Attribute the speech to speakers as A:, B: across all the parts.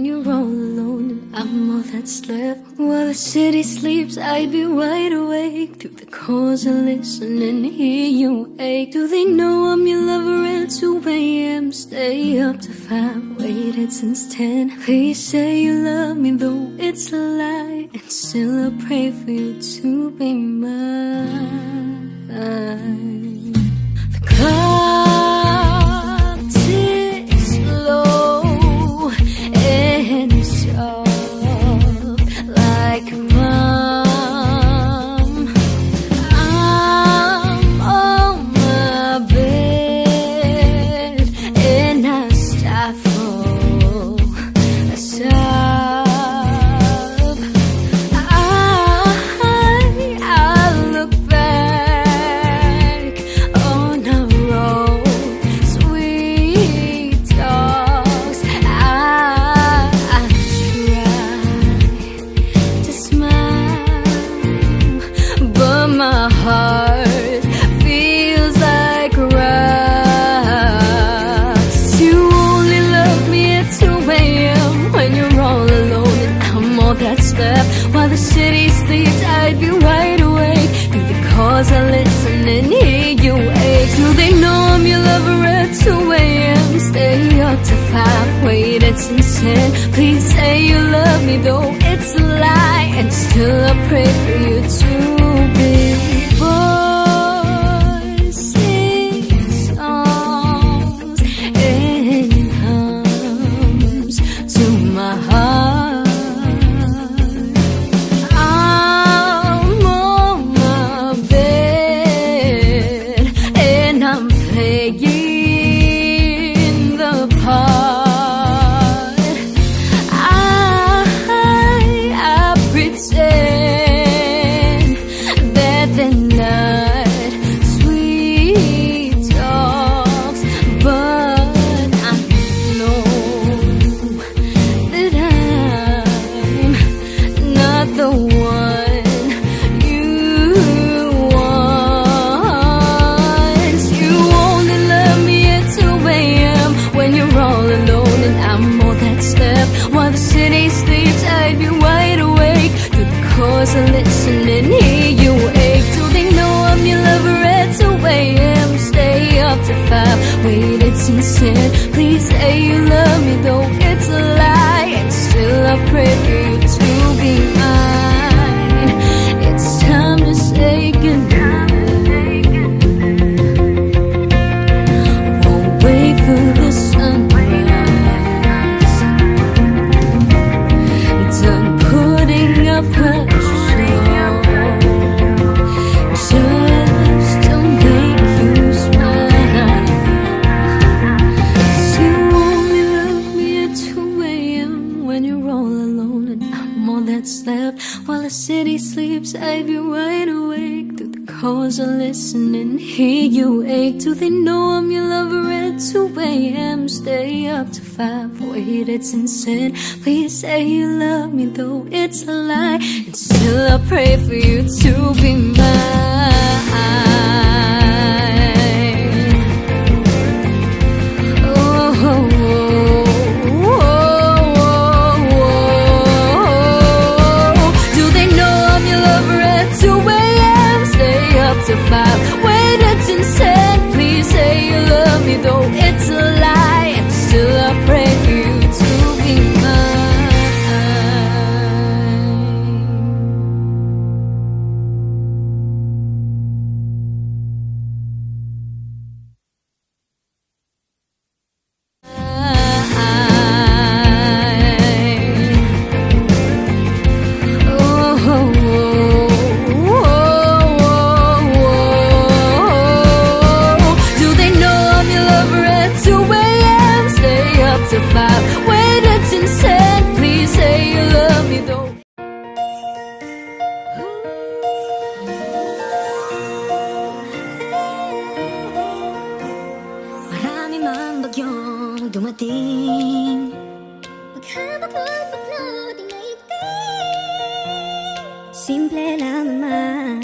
A: when you're all alone and I'm all that's left. While the city sleeps, I'd be wide awake through the calls and listen and hear you ache. Do they know I'm your lover at 2 a.m.? Stay up to 5, waited since 10. Please say you love me though it's a lie, and still I pray for you to be mine. The clock ticks slow and soft like a mom. I'm on my bed and I stifle a sob. I look back on our old sweet talks. I try to smile, but my heart feels like rocks. You only love me at 2 a.m. when you're all alone and I'm all that's left. While the city sleeps, I'd be wide awake through the calls I listen and hear you ache. Do they know I'm your lover at 2 a.m.? Stay up to 5, wait, it's insane. Please say you love me though it's a lie, and still I pray for you to be voicing songs and hums to my heart. I'm on my bed and I'm playing the part. I pretend that they're not sweet talks, but I know that I'm not the one you want. You only love me at 2 a.m. when you're all alone and I'm all that's left. While the city sleeps, I'd be wide awake through the calls I listen and hear you ache. Do they know I'm your lover at 2 a.m.? Stay up to 5, wait, it's insane. Please say you love me though it's a lie, and still I pray for you to be mine. It's time to say goodnight. Won't wait for the sunrise. Done putting up pressure just to make you smile. 'Cause you only love me at 2 a.m. when you're all alone and I'm all that's left. While the city sleeps, I'd be wide awake through the calls I listen and hear you ache. Do they know I'm your lover at 2 a.m.? Stay up to 5, wait, it's insane. Please say you love me though it's a lie, and still I pray for you to be mine. Oh, do they know I'm your lover at 2 a.m.? Stay up to 5, wait, it's insane. Please say you love me though it's a lie, and still I pray for you to be mine. Do they know I'm your lover at 2 a.m.? Stay up to 5, wait, it's insane. Please say you love me though. Marami mang bagyong dumating, maghabag-maglo di naigting. Simple lang naman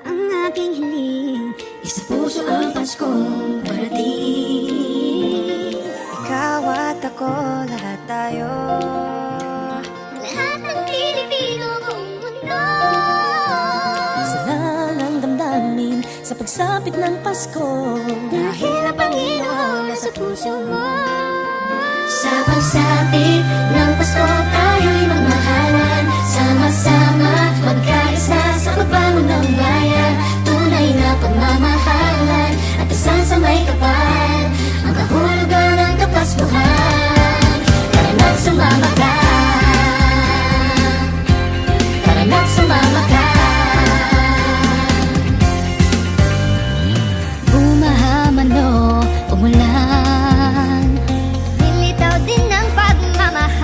A: ang aking hiling, isa puso ang Paskong parating. Ikaw at ako, lahat tayo
B: pagsapit ng Pasko, dahil ang Panginoon nasa puso mo. Sa pagsapit ng Pasko, tayo'y magmahalan, sama-sama magkaisa sa pagbangon ng bayan. Tunay na pagmamahalan at dasal sa may kapal, ang kahulugan ng Kapaskuhan. Tara na't sumama ka, tara na't sumama ka. Bumahaman o umulan, lilitaw din ang pagmamahal.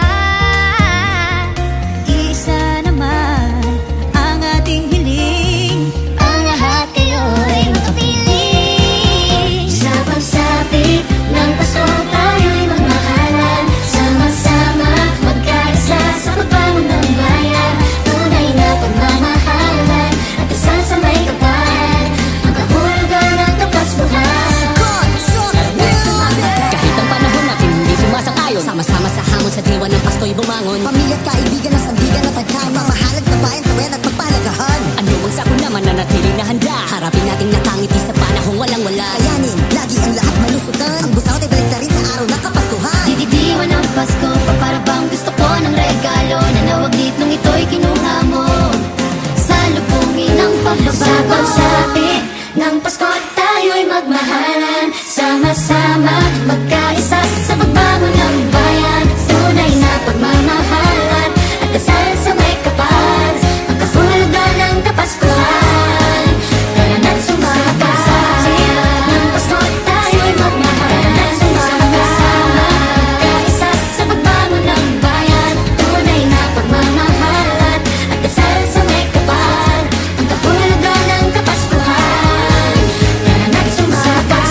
B: Isa naman ang ating hiling, ang lahat kayo'y makapiling. Sa pagsapit ng Pasko, tayo'y magmahalan, sama-sama magkaisa sa pagbangon ng bayan. Tunay na pagmamahalan at dasal sa may kapal, ang kahulugan ng Kapaskuhan.
C: Kahit ang panahon natin hindi sumasang-ayon, sama-sama sa hamon sa diwa ng Pasko'y bumangon.
D: Pamilya at kaibigan na sandigan at tagkain, mamahalag sa bayan, sawayan at pagpalagahan.
C: Ano ang sako naman na natiling na handa, harapin nating nakangiti sa panahong walang-wala.
D: Kayanin, lagi ang lahat malusutan, ang busaw ay balik na rin sa araw ng Kapaskuhan.
B: Dididiwan ang Pasko, para bang gusto ko ng regalo, nanawaglit nung ito'y kinuha mo. Salubungin ang pagbabago. Sa pagsapit ng Pasko, tayo'y magmahalan, sama-sama magkaisa sa pagbangon ng bayan. Tunay na pagmamahalan at dasal sa may kapal, ang kahulugan ng Kapaskuhan. Tara na't sumama ka, ng Pasko tayo'y magmahalan, sama-sama magkaisa sa pagbangon ng bayan. Tunay na pagmamahalan at dasal sa may kapal, ang kahulugan ng Kapaskuhan. Tara na't sumama ka,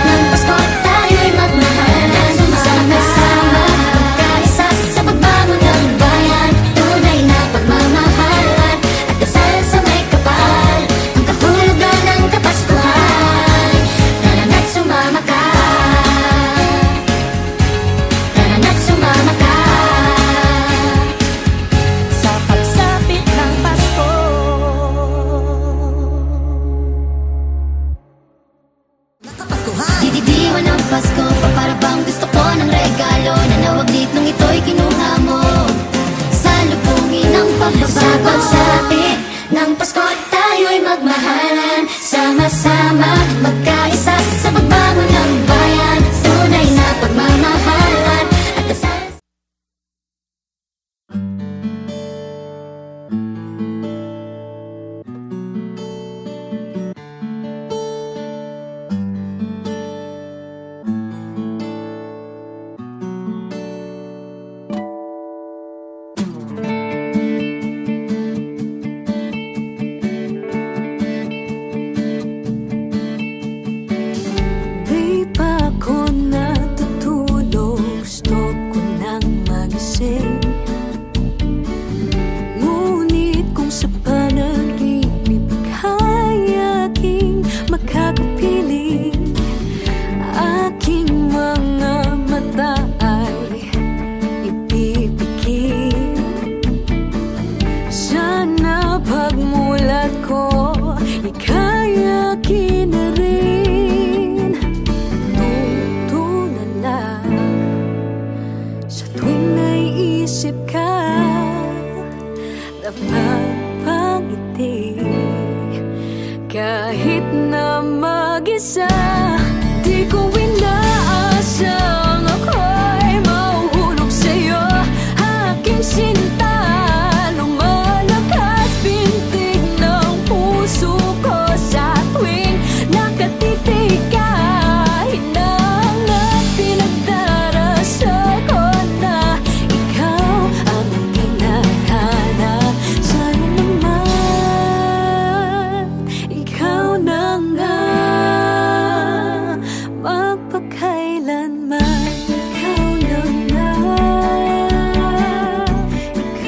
B: ng Pasko tayo'y magmahalan, sama-sama magkaisa sa pagbangon ng bayan. Tunay na pagmamahalan at dasal sa may kapal, ang kahulugan ng Kapaskuhan. Tara na't sumama ka, tara na't sumama ka. Sa pagsapit ng Pasko,
D: Kapaskuhan.
B: dididiwan ang Pasko, para bang gusto ko ng regalo, nanawaglit nung ito'y kinuha mo. Salubungin ang pagbabago. Sa pagsapit ng Pasko, tayo'y magmahalan, sama-sama magkaisa sa pagbangon ng bayan. Tunay na pagmamahalan at dasal.
A: Di pa ako natutulog, gusto ko nang magising. Ngunit kung sa panaginip kay aking makakapiling, aking mga mata ay ipipikit. Sana pagmulat ko, ika'y akin na rin. Tutulala sa tuwing naiisip ka, napapangiti. Kahit na mag-isa, di ko inaasang ako'y mahuhulog sa'yo. Aking sinta, lumalakas pintig ng puso ko sa tuwing nakatitig ka. Hinangat pinagdarasal ko na ikaw ang aking nakana. Sana naman ikaw na nga, magpakailanman. Ikaw na nga, ikaw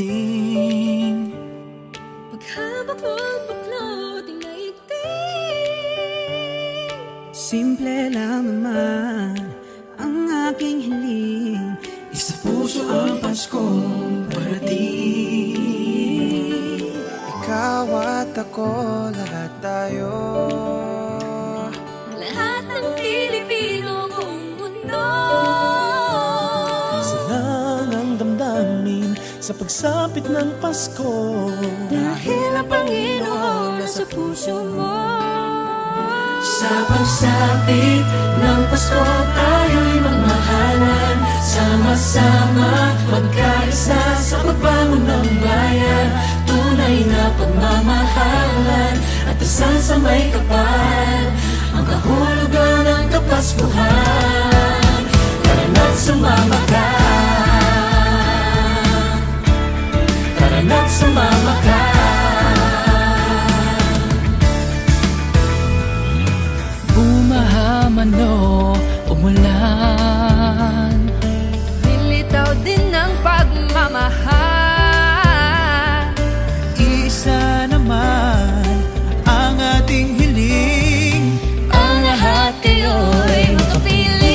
E: dumating.
A: Paghabak mo'ng bakloting na iting.
E: Simple lang naman ang aking hiling. Isa puso ang Paskong parating. Ikaw at ako, lahat tayo.
A: Lahat ng Pilipino buong mundo.
E: Salang ang damdamin sa pagsapit ng Pasko.
A: Dahil ang Panginoon nasa puso mo.
E: Sa pagsapit ng Pasko, tayo'y magmahalan. Sama-sama, magkaisa sa pagbangon ng bayan. Tunay na pagmamahalan at dasal sa may kapal. Ang kahulugan ng Kapaskuhan. Tara na't sumama ka. Tara na't sumama ka. Bumahaman o umulan,
A: Lilitaw din ng pagmamahal.
E: isa naman ang ating hiling.
A: Ang lahat kayo'y makapiling.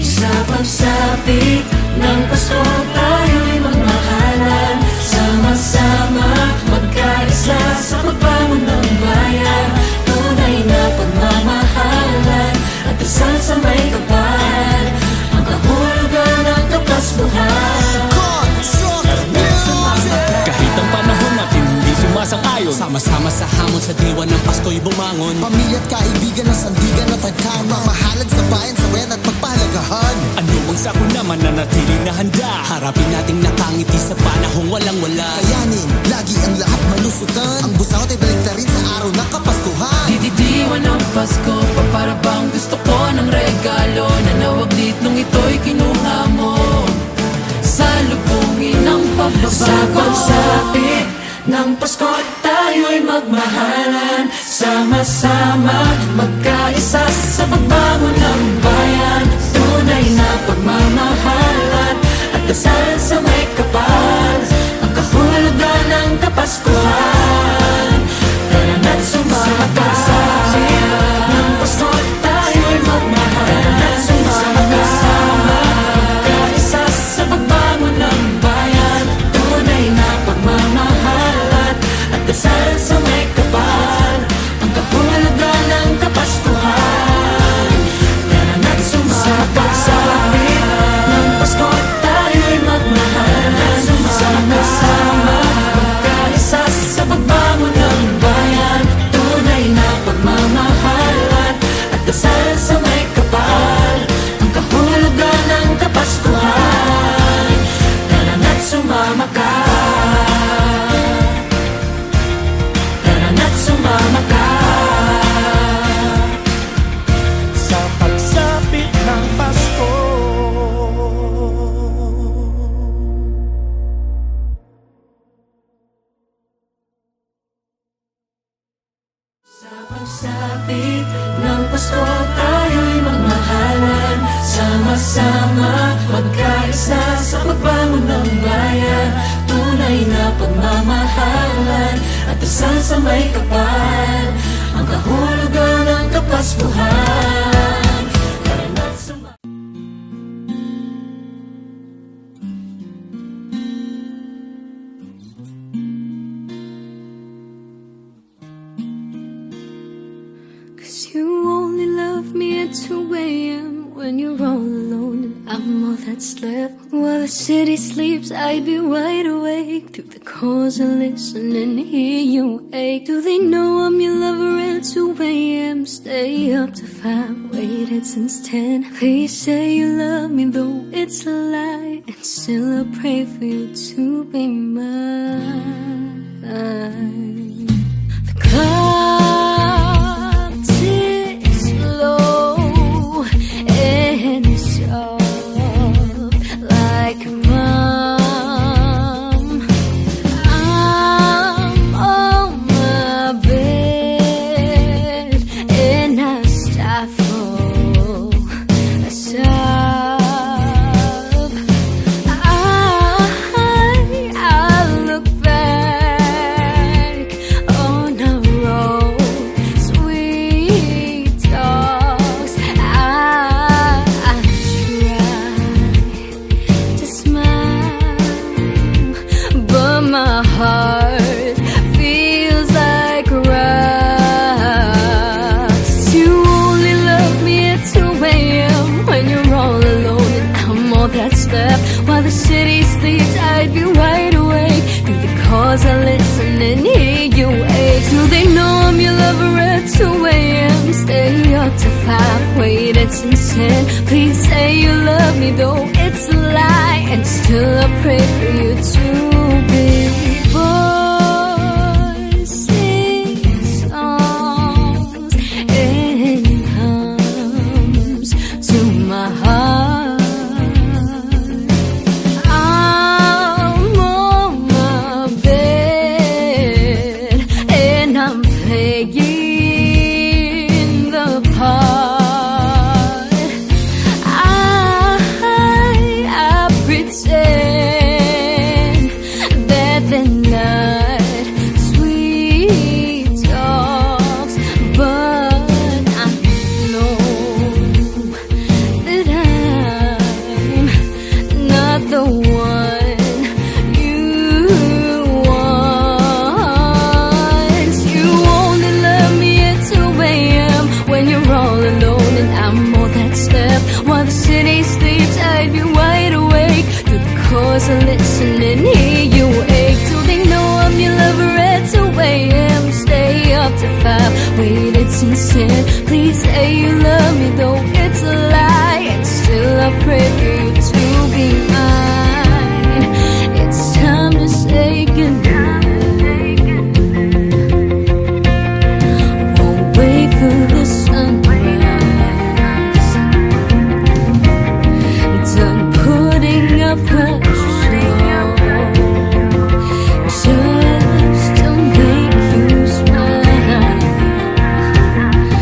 E: Sa pagsapit ng Pasko, tayo'y magmahalan. Sama-sama, magkaisa sa pagbangon ng bayan. Tunay na pagmamahalan at dasal sa may kapal. Ang kahulugan ng Kapaskuhan.
C: Kahit ang panahon natin hindi sumasang-ayon, sama-sama sa hamon sa diwa ng Pasko'y bumangon.
D: Pamilya at kaibigan ng sandigan at tagkama, mahalad sa bayan, sa wen at pagpahalagahan.
C: Ano ang sako naman na natili na handa, harapin nating nakangiti sa panahong walang-wala.
D: Kayanin, lagi ang lahat malusutan. Ang busawat ay baliktarin sa araw ng Kapaskuhan.
E: Didiwan ng Pasko, para bang gusto ko ng regalo na nawaglit nung ito'y kinuha mo. Salubungin ang pagbabago. Sa pagsapit ng Pasko, tayo'y magmahalan. Sama-sama, magkaisa sa pagbangon ng bayan. Tunay na pagmamahalan at dasal sa may kapal. Ang kahulugan ng Kapaskuhan. Tara na't sumama ka. Ng Pasko, tayo'y magmahalan. Sama-sama, magkaisa sa pagbangon ng bayan. Tunay na pagmamahalan at dasal sa may kapal. Ang kahulugan ng Kapaskuhan. Tara na't sumama ka. Ng Pasko, tayo'y magmahalan. Sama-sama, magkaisa sa pagbangon ng bayan. Tunay na pagmamahalan at dasal sa may kapal. Ang kahulugan ng Kapaskuhan. Tara na't sumama ka. Tara na't sumama ka. Sa pagsapit ng Pasko. Sa pagsapit ng Pasko, tayo'y magmahalan. Sama-sama, magkaisa sa pagbangon ng bayan. Tunay na pagmamahalan at dasal sa may kapal. Ang kahulugan ng Kapaskuhan. Tara na't sumama.
A: You only love me at 2 a.m. when you're all alone and I'm all that's left. While the city sleeps, I'd be wide awake through the calls and listen and hear you ache. Do they know I'm your lover at 2 a.m.? Stay up to 5, waited since 10. Please say you love me though it's a lie, and still I pray for you to be mine. The clock ticks slow and soft like a mom. I'm on my bed and I stifle a sob. I'm cause I listen and hear you ache. Do they know I'm your lover at 2 a.m.? Stay up to 5, wait, it's insane. Please say you love me though it's a lie, and still I pray for you to be voicing songs and hums to my heart. I'm on my bed and I'm playing the part. I pretend that the night sweet talks, but I know that I'm not the one you want. You only love me at 2 a.m. when you're all alone and I'm all that's left. While the city sleeps, I'd be wide awake to the cause I listen and hear you ache. Do they know I'm your lover at 2 a.m.? Stay up to 5, wait, it's insane. Please say you love me though it's a lie, and still I pray for you to be mine. It's time to say goodnight. Won't wait for the sunrise. Done putting up pressure just to make you smile.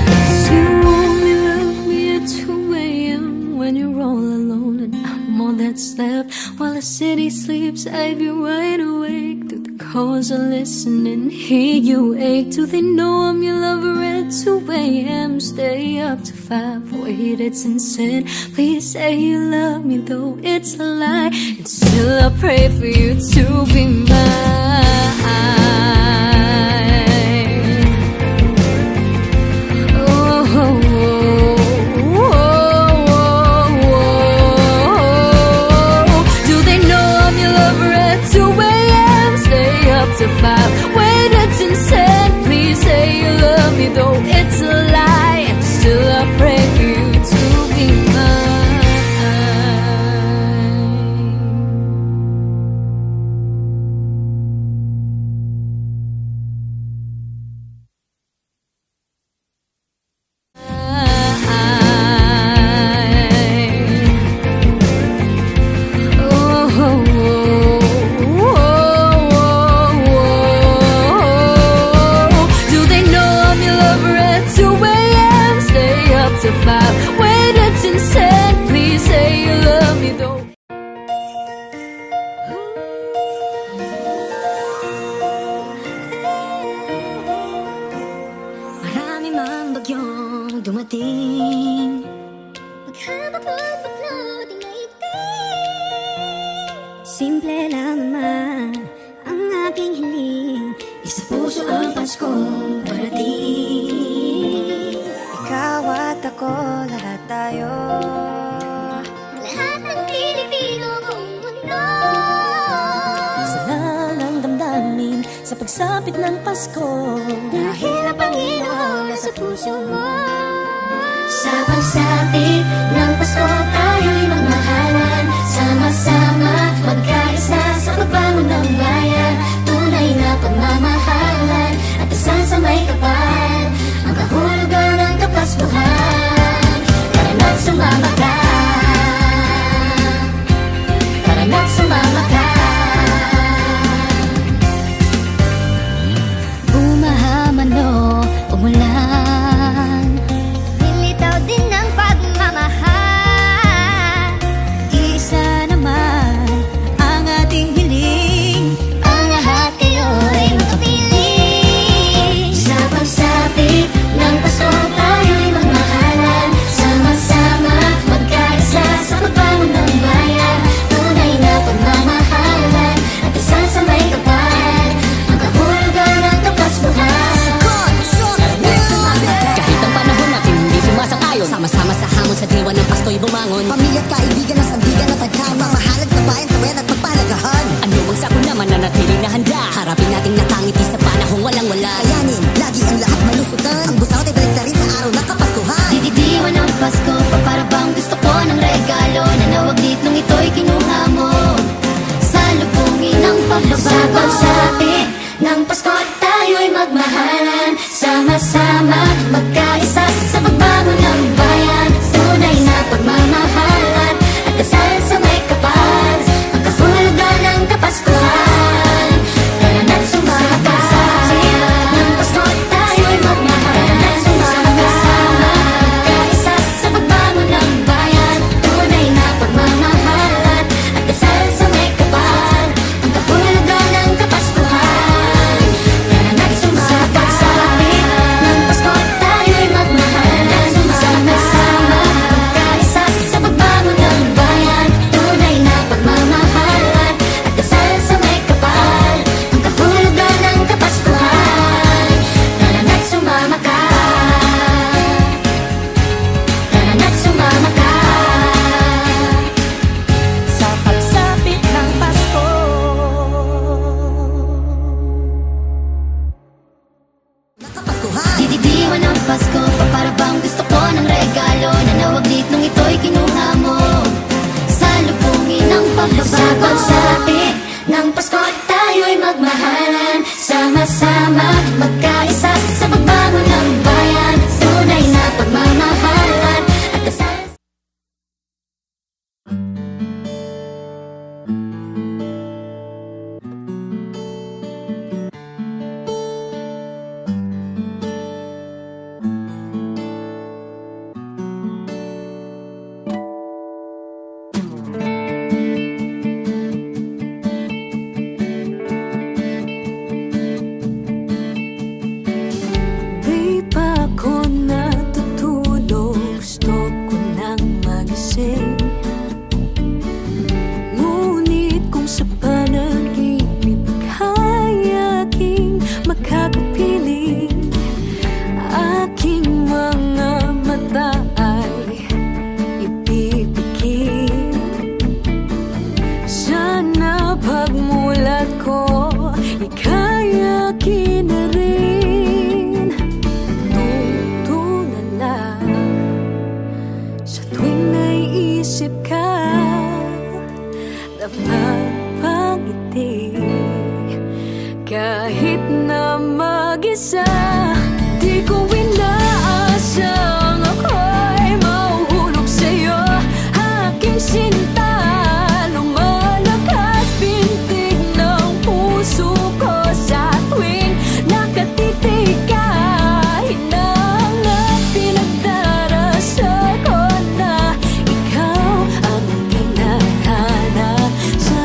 A: 'Cause you only love me at 2 a.m. when you're all alone and I'm all that's left. While the city sleeps, I'd be wide awake through the cause I listen and hear you ache. Do they know I'm your lover at 2 a.m.? Stay up to 5, wait, it's insane. Please say you love me though it's a lie, and still I pray for you to be mine. Oh, do they know I'm your lover at 2 a.m.? Stay up to 5, wait, it's insane. Please say you love me though it's a lie, and still I pray for you to be mine. Do they know I'm your lover at 2 a.m.? Stay up to 5, wait, it's insane. Please say you love me though.
B: Marami mang bagyong dumating, maghabak ng baklo di naiting. Simple lang naman ang aking hiling, isa puso ang Paskong parating. Ikaw at ako, lahat tayo, lahat ng Pilipino kong mundo. Sama ng damdamin sa pagsapit ng Pasko, dahil ang Panginoon nasa puso mo. Sa pagsapit ng Pasko, tayo'y magmahalan, sama-sama magkaisa sa pagbangon ng bayan. Tunay na pagmamahalan at isang sa may kapal, ang kahulugan ng Kapaskuhan. Tara na't sumama ka, tara na't sumama ka. Bumaha man o umulan, nilitaw din ng pagmamahal. Isa naman ang ating hiling, ang lahat kayo'y makapiling. Sa pagsapit ng Pasko, tayo'y magmahalan, sama-sama magkaisa sa pagbangon ng bayan. Tunay na pagmamahalan at isang sa may kapal, ang kahulugan ng Kapaskuhan.
F: Kahit ang panahon natin hindi sumasang-ayon, sama-sama sa hamon sa diwa ng Pasko'y bumangon.
D: Pamilya at kaibigan ng sandigan at tagkahan, mamahalag sa bayan sa wet at pagpalagahan.
F: Ano bang sako naman na natiling na handa, harapin
B: Pasko pa para bang gusto ko ng regalo na nawaglit nung ito'y kinuha mo. Salubungin ang pagbabago sa pagsapit ng Pasko at tayo'y magmahalan. Sama-sama magkaisa sa pagbago ng bayan. Tunay na pagmamahalan at dasal sa may kapal, ang kahulugan ng Kapaskuhan. Tara na't sumakasapit ng Pasko at tayo'y magmahalan. Sama-sama magkaisa sa pagbago ng bayan. Tunay na pagmamahalan at dasal sa may kapal, ang kahulugan ng Kapaskuhan. Tara na't sumakasapit ng Pasko at tayo'y magmahalan. Sama-sama magkaisa sa pagbago ng bayan. Tunay na pagmamahalan at dasal sa may kapal, ang kahulugan ng Kapaskuhan. Tara na't sumama ka. Tara na't sumama ka sa pagsapit ng Pasko.
D: Nakapaskuhan.
B: Dididiwan ng Pasko pa para bang gusto ko ng regalo na nawaglit nung ito'y kinuha mo. Salubungin ang pagbabago sa pagsapit ng Pasko at tayo'y magmahalan. Sama-sama magkaisa sa pagbago ng bayan. Tunay na pagmamahalan at dasal.
A: Di pa ako natutulog, gusto ko nang magising. Ngunit kung sa panaginip kaya aking makakapiling, aking mga mata ay ipipikit. Sana pagmulat ko ika'y akin na rin. Tutulala sa tuwing naiisip ka, napapangiti. Kahit na mag-isa, di ko inaasang ako'y mahuhulog sa'yo. Aking sinta, lumalakas bintig ng puso ko sa tuwing nakatitig ka. Hinangat, pinagdarasal ko na ikaw ang kinahana sa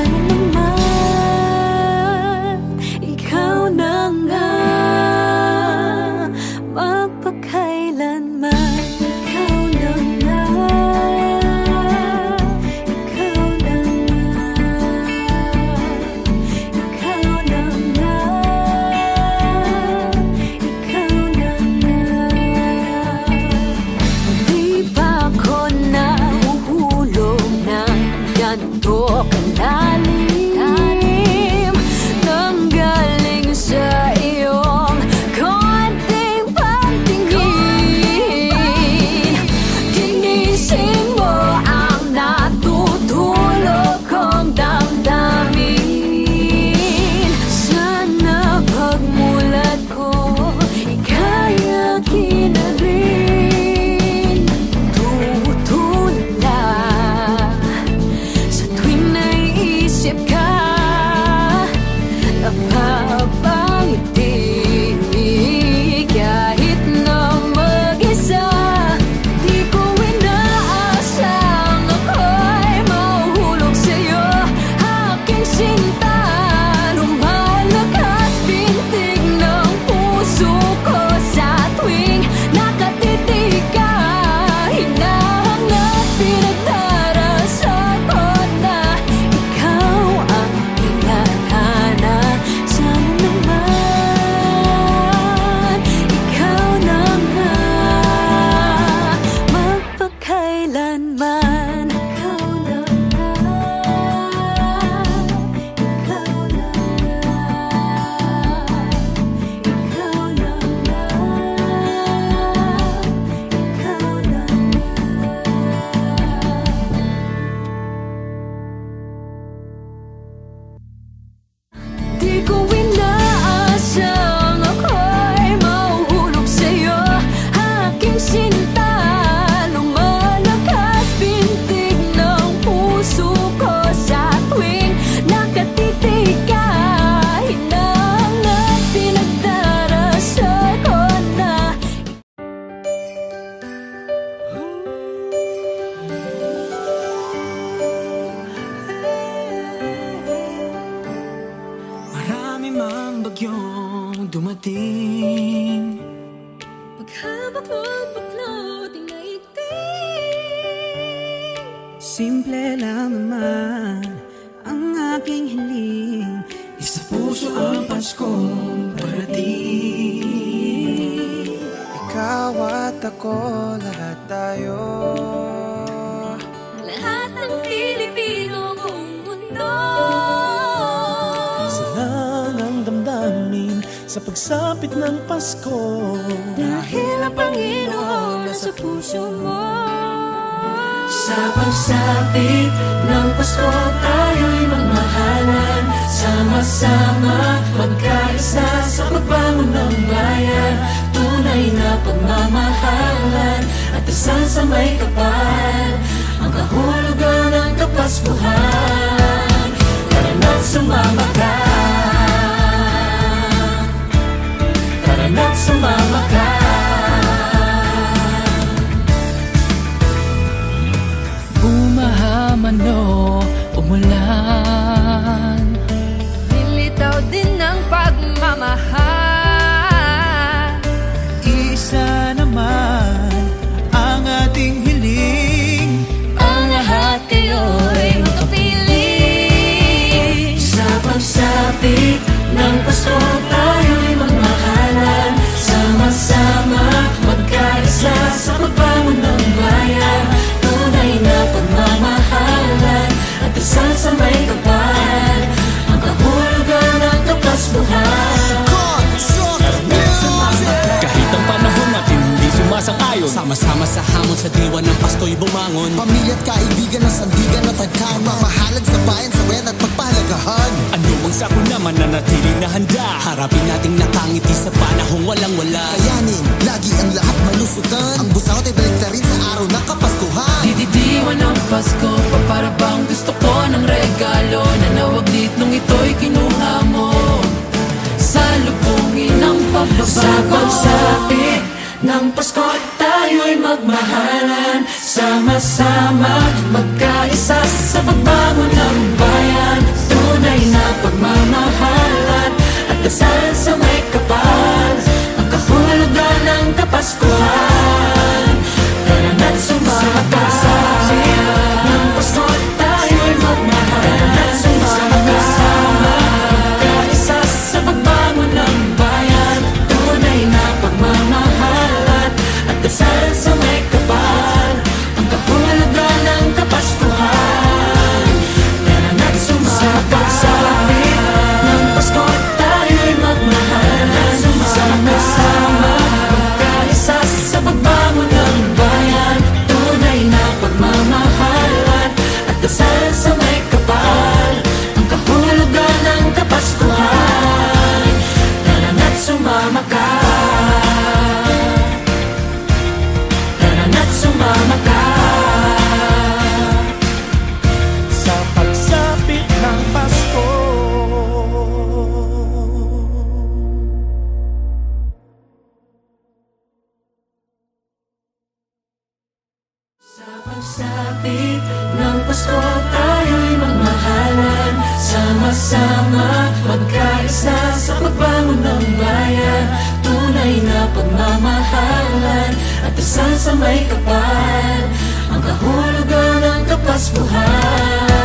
G: Simple lang naman ang aking hiling, isa puso ang Paskong parating.
H: Ikaw at ako, lahat tayo,
A: lahat ng Pilipino buong mundo.
C: Isa lang ang damdamin sa pagsapit ng Pasko,
A: Dahil ang Panginoon nasa puso mo.
E: Sa pagsapit ng Pasko tayo'y magmahalan, sama-sama magkaisa sa pagbangon ng bayan. Tunay na pagmamahalan at dasal sa may kapal, ang kahulugan ng Kapaskuhan. Tara na't sumama ka, tara na't sumama ka. Bumahaman o umulan,
A: Nilitaw din ng pagmamahal.
G: Isa naman ang ating hiling,
A: Ang lahat kayo'y magkapiling.
E: sa pagsapit ng Pasko tayo'y magmahalan, sama-sama magkaisa sa pagbangon ng bayan. Tunay na pagmamahalan at dasal sa may kapal, ang kahulugan ng Kapaskuhan.
C: kahit ang panahon natin hindi sumasang-ayon, sama-sama sa hamon sa diwa ng Pasko'y bumangon.
D: Pamilya at kaibigan ng sandigan at tagkan, mamahalad sa bayan, sa wen at pagpahalagahan.
C: Ano mang sako naman na natiling na handa, harapin nating nakangiti sa panahong walang-wala.
D: Kayanin, lagi ang lahat malusutan, ang busawat ay balik na rin sa araw ng Kapaskuhan.
E: Didiwan ng Pasko, para bang gusto ko ng regalo na nawaglit nung ito'y kinuha mo. Salubungin ang pagbabago, sa pagsapit ng Pasko tayo'y magmahalan, sama-sama magkaisa sa pagbangon ng bayan. Tunay na pagmamahalan at dasal sa may kapal, ang kahulugan ng Kapaskuhan. Tara na't sumama ka, ng Pasko tayo'y magmahalan, sama-sama magkaisa sa pagbangon ng bayan. Tunay na pagmamahalan at dasal sa may kapal, ang kahulugan ng Kapaskuhan. Tara na't sumama ka, ng Pasko tayo'y magmahalan, sama-sama magkaisa sa pagbangon ng bayan. Tunay na pagmamahalan at dasal sa may kapal, ang kahulugan ng Kapaskuhan. Tara na't sumama ka, tara na't sumama ka.
C: Sa pagsapit ng Pasko,
E: Sa pagsapit ng Pasko tayo'y magmahalan, sama-sama magkaisa sa pagbangon ng bayan. Tunay na pagmamahalan at dasal sa may kapal, ang kahulugan ng Kapaskuhan.